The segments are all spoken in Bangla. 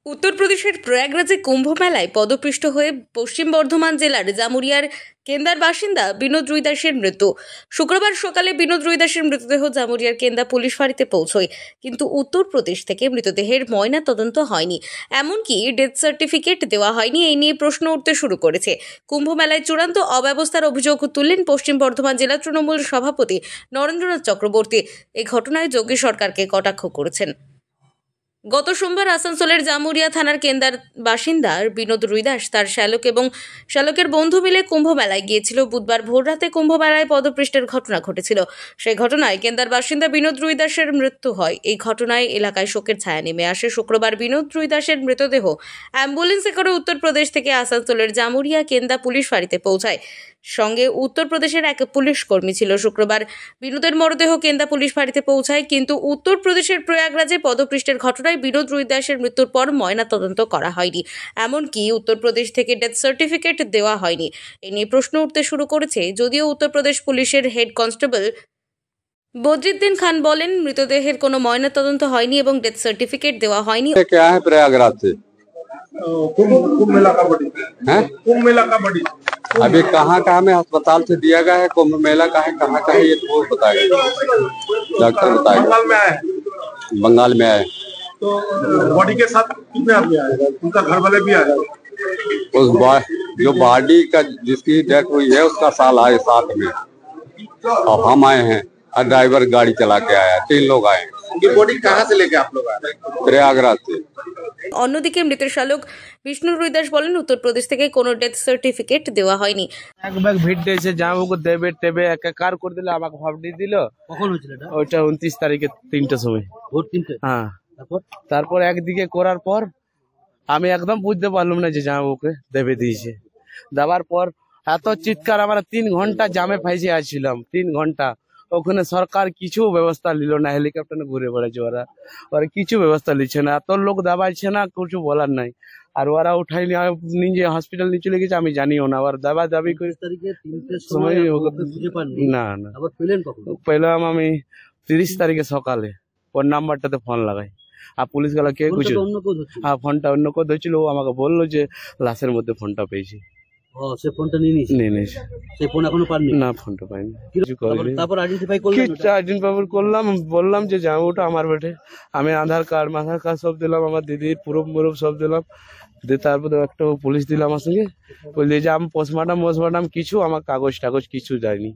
উত্তরপ্রদেশের প্রয়াগরাজে কুম্ভ মেলায় পদপৃষ্ট হয়ে পশ্চিম বর্ধমান জেলার জামুরিয়ার কেন্দার বাসিন্দা বিনোদ রুইদাসের মৃত্যু। শুক্রবার সকালে বিনোদ রুইদাসের মৃতদেহ জামুরিয়ার কেন্দা পুলিশ ফাঁড়িতে পৌঁছয়, কিন্তু উত্তরপ্রদেশ থেকে মৃতদেহের ময়না তদন্ত হয়নি, এমনকি ডেথ সার্টিফিকেট দেওয়া হয়নি। এই নিয়ে প্রশ্ন উঠতে শুরু করেছে। কুম্ভ মেলায় চূড়ান্ত অব্যবস্থার অভিযোগ তুললেন পশ্চিম বর্ধমান জেলা তৃণমূল সভাপতি নরেন্দ্রনাথ চক্রবর্তী। এই ঘটনায় যোগী সরকারকে কটাক্ষ করেছেন। গত সোমবার আসানসোলের জামুরিয়া থানার কেন্দার বাসিন্দা বিনোদ রুইদাস তার শ্যালক এবং শ্যালকের বন্ধু মিলে কুম্ভ মেলায় গিয়েছিল। বুধবার ভোররাতে কুম্ভ মেলায় পদপৃষ্টের ঘটনা ঘটেছিল। সেই ঘটনায় কেন্দার বাসিন্দা বিনোদ রুইদাসের মৃত্যু হয়। এই ঘটনায় এলাকায় শোকের ছায়া নেমে আসে। শুক্রবার বিনোদ রুইদাসের মৃতদেহ অ্যাম্বুলেন্সে করে উত্তরপ্রদেশ থেকে আসানসোলের জামুরিয়া কেন্দা পুলিশ ফাঁড়িতে পৌঁছায়। সঙ্গে উত্তরপ্রদেশের এক পুলিশ কর্মী ছিল। শুক্রবার বিনোদের মরদেহ কেন্দা পুলিশ ফাঁড়িতে পৌঁছায়, কিন্তু উত্তরপ্রদেশের প্রয়াগরাজে পদপৃষ্টের ঘটনায় বিনোদ রুইদাসের মৃত্যুর পর ময়না তদন্ত করা হয়নি, এমনকি উত্তরপ্রদেশ থেকে ডেথ সার্টিফিকেট দেওয়া হয়নি। এ নিয়ে প্রশ্ন উঠতে শুরু করেছে। যদিও উত্তরপ্রদেশ পুলিশের হেড কনস্টেবল বদরুদ্দিন খান বলেন, মৃতদেহের কোনো ময়না তদন্ত হয়নি এবং ডেথ সার্টিফিকেট দেওয়া হয়নি। कुंभ मेला का बड़ी है, कुंभ मेला का बड़ी अभी कहाँ में अस्पताल से दिया गया है, कुंभ मेला का है कहाँ का है ये तो वो बताएगा, डॉक्टर बताएगा। बंगाल में आए, बंगाल में आए तो बॉडी के साथ कितने आदमी आए, उनका घर वाले भी आए। उस जो बॉडी का जिसकी डेथ हुई है उसका साल आए साथ में, और हम आए हैं और ड्राइवर गाड़ी चला के आया, 3 लोग आए। ये बॉडी कहाँ से लेके आप लोग आए? प्रयागराज से। অন্যদিকে মৃতের শ্যালক বিষ্ণু রুইদাস বলেন, উত্তরপ্রদেশ থেকে কোনো ডেথ সার্টিফিকেট দেওয়া হয়নি। এক ব্যাগ ভিড় দিয়েছে, জামাবুকে দেবে টেবে একাকার করে দিল, আমাকে ভাবটি দিল। কখন হয়েছিল এটা? ওইটা 29 তারিখে 3টার সময়, ভোর 3টে। হ্যাঁ, তারপর একদিকে করার পর আমি একদম বুঝতে পারলাম না যে জামাবুকে দেবে দিয়েছে। দেওয়ার পর এত চিৎকার, আমরা 3 ঘন্টা জামে ফাইসে আসছিলাম, 3 ঘন্টা। ওখানে সরকার কিছু ব্যবস্থা নিল না, হেলিকপ্টারে ঘুরে বেড়াচ্ছে ওরা কিছু ব্যবস্থা নিচ্ছে না, এত লোক দাবাইছে না, কিছু বলার নাই। আর ওরা উঠাই নিজে হসপিটাল নিয়ে চলে গেছে, আমি জানিও না। ওরা দাবি করে সময় না পেলাম আমি 30 তারিখে সকালে। ওর নাম্বারটাতে ফোন লাগাই, আর পুলিশ গেলা কে কিছু, হ্যাঁ ফোনটা অন্য কেউ ধরছিল। ও আমাকে বললো যে লাশের মধ্যে ফোনটা পেয়েছি। সে ফোনটা নিয়ে নিয়েছে। সেই ফোন এখনো পাইনি? না, ফোনটা পাইনি। তারপর আইডেন্টিফাই করলাম, বললাম যে ওটা আমার বেটে। আমি আধার কার্ড সব দিলাম, আমার দিদির প্রুফ সব দিলাম। তারপরে একটা পুলিশ দিল আমার সঙ্গে, বললি যে আমি পোস্টমর্টম কিছু আমার কাগজ কিছু দেয়নি।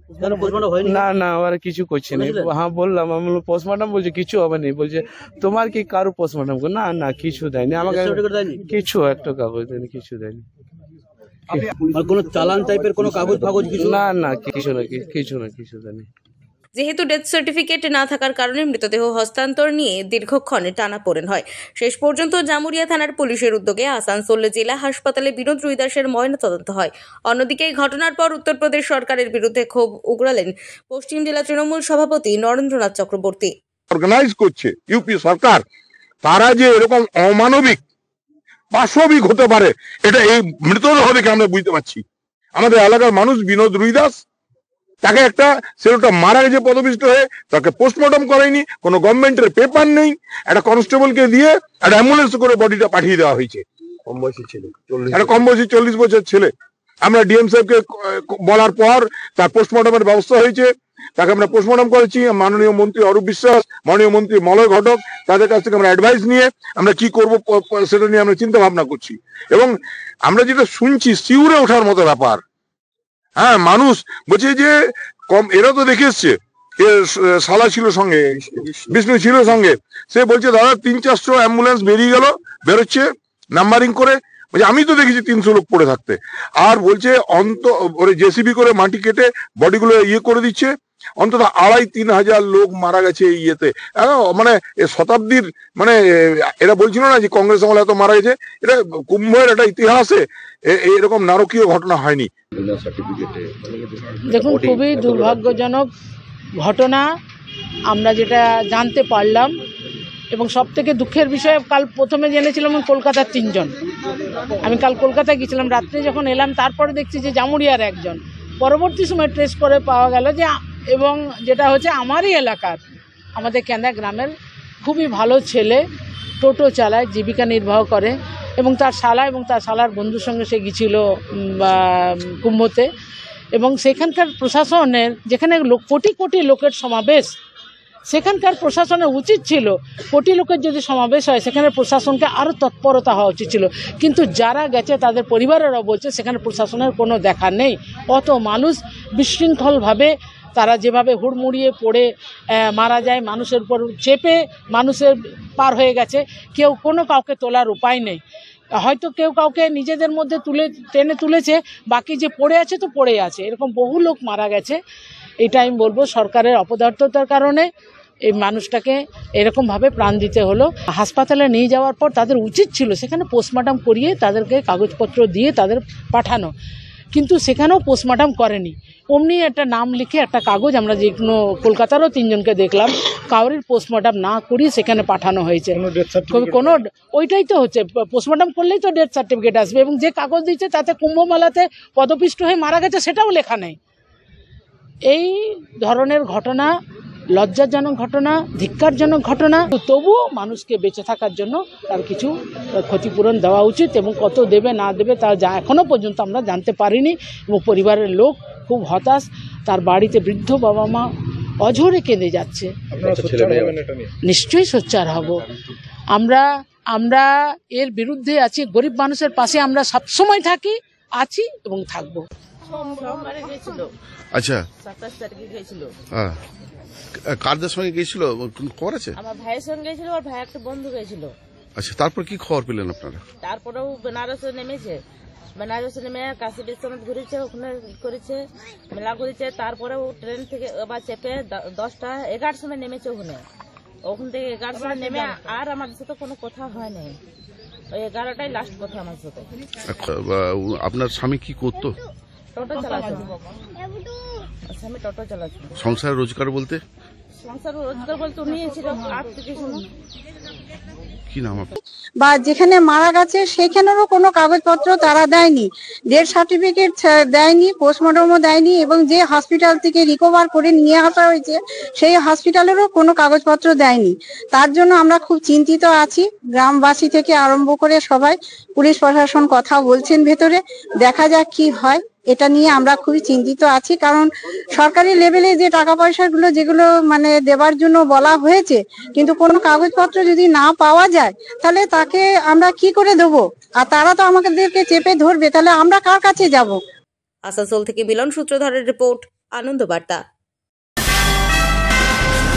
না ওরা কিছু করছে না। হ্যাঁ বললাম, আমি পোস্টমর্টম বলছে কিছু হবে না। বলছে তোমার কি কারো পোস্টমর্টম? না কিছু দেয়নি আমাকে, কিছু একটা কাগজ দেয়নি, কিছু দেয়নি। আর কোনো চালান টাইপের কোনো কাগজ কিছু? না কিছু দেয়নি। যেহেতু ডেথ সার্টিফিকেট না থাকার কারণে মৃতদেহ হস্তান্তর নিয়ে দীর্ঘক্ষণ টানাপোড়েন হয়। শেষ পর্যন্ত জামুরিয়া থানার পুলিশের উদ্যোগে আসানসোল জেলা হাসপাতালে বিনোদ রুইদাসের ময়না তদন্ত হয়। অন্যদিকে এই ঘটনার পর উত্তরপ্রদেশ সরকারের বিরুদ্ধে ক্ষোভ উগড়ালেন পশ্চিম জেলা তৃণমূল সভাপতি নরেন্দ্রনাথ চক্রবর্তী। অর্গানাইজ করছে ইউপি সরকার, তারা যে এরকম অমানবিক পাশবিক হতে পারে, এটা এই মৃতদেহ দেখে আমরা বুঝতে পারছি। আমাদের এলাকার মানুষ বিনোদ রুইদাস, তাকে একটা ছেলেটা মারা গেছে পদপিষ্ট হয়ে, তাকে পোস্টমর্টম করায়নি, কোনো গভর্নমেন্টের পেপার নেই। একটা কনস্টেবলকে দিয়ে একটা অ্যাম্বুলেন্স করে বডিটা পাঠিয়ে দেওয়া হয়েছে। কম বয়সী ছেলে, একটা কম বয়সী 40 বছর ছেলে। আমরা ডিএম সাহেবকে বলার পর তার পোস্টমর্টমের ব্যবস্থা হয়েছে, তাকে আমরা পোস্টমর্টম করেছি। মাননীয় মন্ত্রী অরূপ বিশ্বাস, মাননীয় মন্ত্রী মলয় ঘটক, তাদের কাছ থেকে আমরা অ্যাডভাইস নিয়ে আমরা কি করব সেটা নিয়ে আমরা চিন্তা ভাবনা করছি। এবং আমরা যেটা শুনছি শিউরে ওঠার মতো ব্যাপার। হ্যাঁ, মানুষ বলছে যে কম, এরা তো দেখে এসছে, শালা ছিল সঙ্গে, বিষ্ণু ছিল সঙ্গে। সে বলছে দাদা 300-400 অ্যাম্বুলেন্স বেরিয়ে গেল, বেরোচ্ছে নাম্বারিং করে। বলছে আমি তো দেখেছি 300 লোক পড়ে থাকতে। আর বলছে ওরে জেসিবি করে মাটি কেটে বডিগুলো ইয়ে করে দিচ্ছে। অন্তত 2,5-3 হাজার লোক মারা গেছে এই ইয়েতে। মানে শতাব্দীর, মানে এরা বলছিল না যে কংগ্রেস আমলে এত মারা গেছে। এটা কুম্ভের একটা ইতিহাসে এরকম নারকীয় ঘটনা হয়নি। দেখুন, খুবই দুর্ভাগ্যজনক ঘটনা আমরা যেটা জানতে পারলাম। এবং সব থেকে দুঃখের বিষয়, কাল প্রথমে জেনেছিলাম কলকাতার 3 জন। আমি কাল কলকাতায় গেছিলাম, রাত্রে যখন এলাম তারপরে দেখছি যে জামুরিয়ার একজন। পরবর্তী সময় ট্রেস করে পাওয়া গেল যে, এবং যেটা হচ্ছে আমারই এলাকার, আমাদের কেন্দা গ্রামের খুবই ভালো ছেলে, টোটো চালায়, জীবিকা নির্বাহ করে, এবং তার শালা এবং তার শালার বন্ধুর সঙ্গে সে গিয়েছিল কুম্ভতে। এবং সেখানকার প্রশাসনের, যেখানে কোটি কোটি লোকের সমাবেশ, সেখানকার প্রশাসনের উচিত ছিল, কোটি লোকের যদি সমাবেশ হয় সেখানে প্রশাসনকে আরও তৎপরতা হওয়া উচিত ছিল। কিন্তু যারা গেছে তাদের পরিবারেরাও বলছে সেখানে প্রশাসনের কোনো দেখা নেই। অত মানুষ বিশৃঙ্খলভাবে তারা যেভাবে হুড়মুড়িয়ে পড়ে মারা যায়, মানুষের উপর চেপে মানুষের পার হয়ে গেছে, কেউ কোনো কাউকে তোলার উপায় নেই। হয়তো কেউ কাউকে নিজেদের মধ্যে টেনে তুলেছে, বাকি যে পড়ে আছে তো পড়ে আছে, এরকম বহু লোক মারা গেছে। এটা আমি বলবো সরকারের অপদার্থতার কারণে এই মানুষটাকে এরকমভাবে প্রাণ দিতে হলো। হাসপাতালে নিয়ে যাওয়ার পর তাদের উচিত ছিল সেখানে পোস্টমর্টম করিয়ে তাদেরকে কাগজপত্র দিয়ে তাদের পাঠানো, কিন্তু সেখানেও পোস্টমর্টম করেনি। অমনি একটা নাম লিখে একটা কাগজ, আমরা যে কোনো কলকাতারও 3 জনকে দেখলাম, কাউরির পোস্টমর্টম না করিয়ে সেখানে পাঠানো হয়েছে। কোনো ওইটাই তো হচ্ছে, পোস্টমর্টম করলেই তো ডেথ সার্টিফিকেট আসবে, এবং যে কাগজ দিচ্ছে তাতে কুম্ভমেলাতে পদপিষ্ট হয়ে মারা গেছে সেটাও লেখা নেই। এই ধরনের ঘটনা লজ্জাজনক ঘটনা, ধিক্কারজনক ঘটনা। তবুও মানুষকে বেঁচে থাকার জন্য তার কিছু ক্ষতিপূরণ দেওয়া উচিত, এবং কত দেবে না দেবে তা এখনও পর্যন্ত আমরা জানতে পারিনি। এবং পরিবারের লোক খুব হতাশ, তার বাড়িতে বৃদ্ধ বাবা মা অঝরে কেঁদে যাচ্ছে। নিশ্চয়ই সোচ্চার হব। আমরা এর বিরুদ্ধে আছি, গরিব মানুষের পাশে আমরা সবসময় থাকি, আছি এবং থাকবো। আচ্ছা, 27 তারিখে গেছিল। হ্যাঁ, কারদের সঙ্গে গেছিল? খবর আছে? আমার ভাইয়ের সঙ্গে গেছিল, আর ভাই একটা বন্ধু গেছিল। আচ্ছা, তারপর কি খবর পেলেন আপনারা? তারপরেও বেনারসে নেমেছে, বেনারসে নেমে কাশী বিশ্বনাথ ঘুরেছে, ওখানে করেছে, মেলা ঘুরেছে। তারপরেও ট্রেন থেকে আবার চেপে 10টা 11 সময় নেমেছে ওখান থেকে 11 সময় নেমে আর আমাদের সাথে কোনো কথা হয় নাই। ওই 11টাই লাস্ট কথা আমার সাথে। আপনার স্বামী কি করতো? টোটো চালাচ্ছে, স্বামী টোটো চালাচ্ছে। সংসার রোজগার বলতে? সংসার রোজগার বলতে উনি ছিল আর্টিফিশিয়াল। কি নাম আপনার? বা যেখানে মারা গেছে সেখানেরও কোনো কাগজপত্র তারা দেয়নি, ডেথ সার্টিফিকেট দেয়নি, পোস্টমর্টমও দেয়নি, এবং যে হসপিটাল থেকে রিকভার করে নিয়ে আসা হয়েছে সেই হসপিটালেরও কোনো কাগজপত্র দেয়নি। তার জন্য আমরা খুব চিন্তিত আছি, গ্রামবাসী থেকে আরম্ভ করে সবাই, পুলিশ প্রশাসন কথা বলছেন ভেতরে, দেখা যাক কি হয়। এটা নিয়ে আমরা খুবই চিন্তিত আছি, কারণ সরকারি লেভেলে যে টাকা পয়সাগুলো যেগুলো মানে দেবার জন্য বলা হয়েছে, কিন্তু কোনো কাগজপত্র যদি না পাওয়া যায় তাহলে তাকে আমরা কি করে দেবো? আর তারা তো আমাদেরকে চেপে ধরবে, তাহলে আমরা কার কাছে যাব? আসানসোল থেকে মিলন সূত্রধরের রিপোর্ট, আনন্দ বার্তা।